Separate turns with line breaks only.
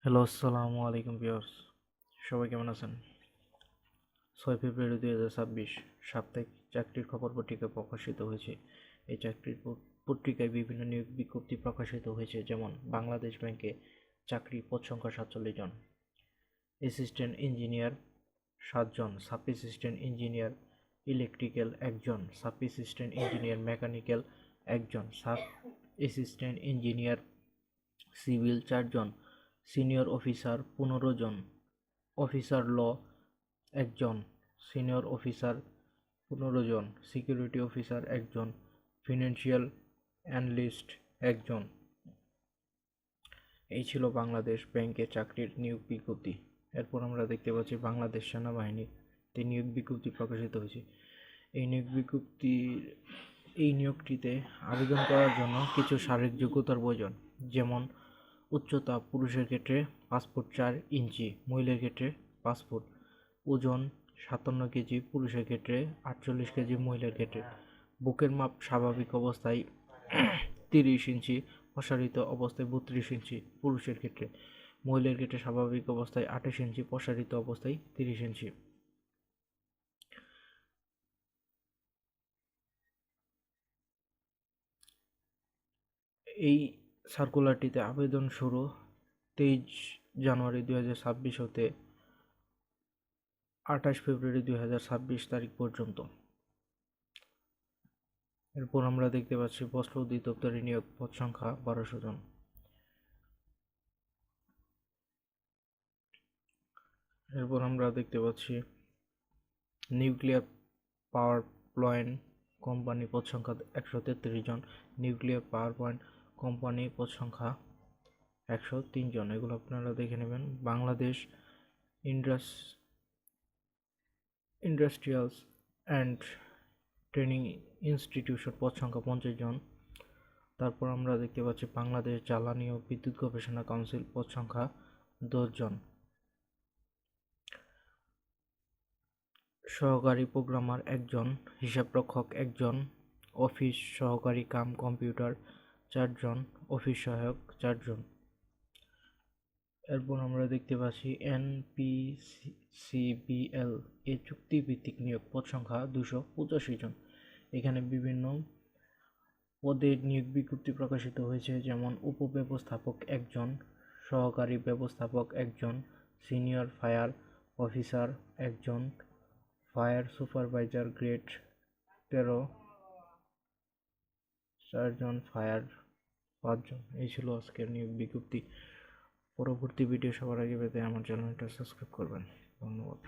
Hello, আসসালামু আলাইকুম viewers. সবাই কেমন আছেন? 6 ফেব্রুয়ারি 2026 সাপ্তাহিক চাকরির খবর পত্রিকা প্রকাশিত হয়েছে। এই চাকরির পত্রিকায় বিভিন্ন নিয়োগ বিজ্ঞপ্তি প্রকাশিত হয়েছে, যেমন বাংলাদেশ ব্যাংকে চাকরি পদ সংখ্যা 47 জন, অ্যাসিস্ট্যান্ট ইঞ্জিনিয়ার 7 জন, সাব অ্যাসিস্ট্যান্ট ইঞ্জিনিয়ার ইলেকট্রিক্যাল 1 জন, সাব অ্যাসিস্ট্যান্ট ইঞ্জিনিয়ার মেকানিক্যাল 1 জন, সাব অ্যাসিস্ট্যান্ট ইঞ্জিনিয়ার সিভিল 4 জন, সিনিয়র অফিসার 15 জন, অফিসার ল 1 জন, সিনিয়র অফিসার 15 জন, সিকিউরিটি অফিসার 1 জন, ফিনান্সিয়াল অ্যানালিস্ট 1 জন। এই ছিল বাংলাদেশ ব্যাংকে চাকরির নিয়োগ বিজ্ঞপ্তি। এরপর আমরা দেখতে পাচ্ছি বাংলাদেশ সেনাবাহিনীতে নিয়োগ বিজ্ঞপ্তি প্রকাশিত হয়েছে। এই নিয়োগটিতে আবেদন করার জন্য কিছু শারীরিক যোগ্যতার প্রয়োজন, যেমন উচ্চতা পুরুষের ক্ষেত্রে 5 ফুট 4 ইঞ্চি, মহিলার ক্ষেত্রে 5 ফুট, ওজন 57 কেজি পুরুষের ক্ষেত্রে, 48 কেজি মহিলার ক্ষেত্রে, বুকের মাপ স্বাভাবিক অবস্থায় 30 ইঞ্চি, প্রসারিত অবস্থায় 32 ইঞ্চি পুরুষের ক্ষেত্রে, মহিলার ক্ষেত্রে স্বাভাবিক অবস্থায় 28 ইঞ্চি, প্রসারিত অবস্থায় 30 ইঞ্চি। এই সার্কুলারটিতে আবেদন শুরু 23 জানুয়ারি 2026 হতে 28 ফেব্রুয়ারি 2026 তারিখ পর্যন্ত। এরপর আমরা দেখতে পাচ্ছি বস্ত্র অধিদপ্তরে নিয়োগ পদ সংখ্যা 1200 জন। এরপর আমরা দেখতে পাচ্ছি নিউক্লিয়ার পাওয়ার প্ল্যান্ট কোম্পানি পদ সংখ্যা 133 জন, নিউক্লিয়ার পাওয়ার প্ল্যান্ট কোম্পানি পদ সংখ্যা 103 জন। এগুলো আপনারা দেখে নেবেন। বাংলাদেশ ইন্ডাস্ট্রিয়ালস অ্যান্ড ট্রেনিং ইনস্টিটিউশন পদ সংখ্যা 50 জন। তারপর আমরা দেখতে পাচ্ছি বাংলাদেশ জ্বালানি ও বিদ্যুৎ গবেষণা কাউন্সিল পদ সংখ্যা 10 জন। সহকারী প্রোগ্রামার 1 জন, হিসাবরক্ষক 1 জন, অফিস সহকারী কাম কম্পিউটার 4 জন, অফিস সহায়ক 4 জন। এরপর আমরা দেখতে পাচ্ছি NPCBL এ চুক্তিভিত্তিক নিয়োগ পদ সংখ্যা 285 জন। এখানে বিভিন্ন পদের নিয়োগ বিজ্ঞপ্তি প্রকাশিত হয়েছে, যেমন উপব্যবস্থাপক 1 জন, সহকারী ব্যবস্থাপক 1 জন, সিনিয়র ফায়ার অফিসার 1 জন, ফায়ার সুপারভাইজার গ্রেড 13 4 জন, ফায়ার 5 জন। এই ছিল আজকের নিয়োগ বিজ্ঞপ্তি। পরবর্তী ভিডিও সবার আগে পেতে আমার চ্যানেলটা সাবস্ক্রাইব করবেন। ধন্যবাদ।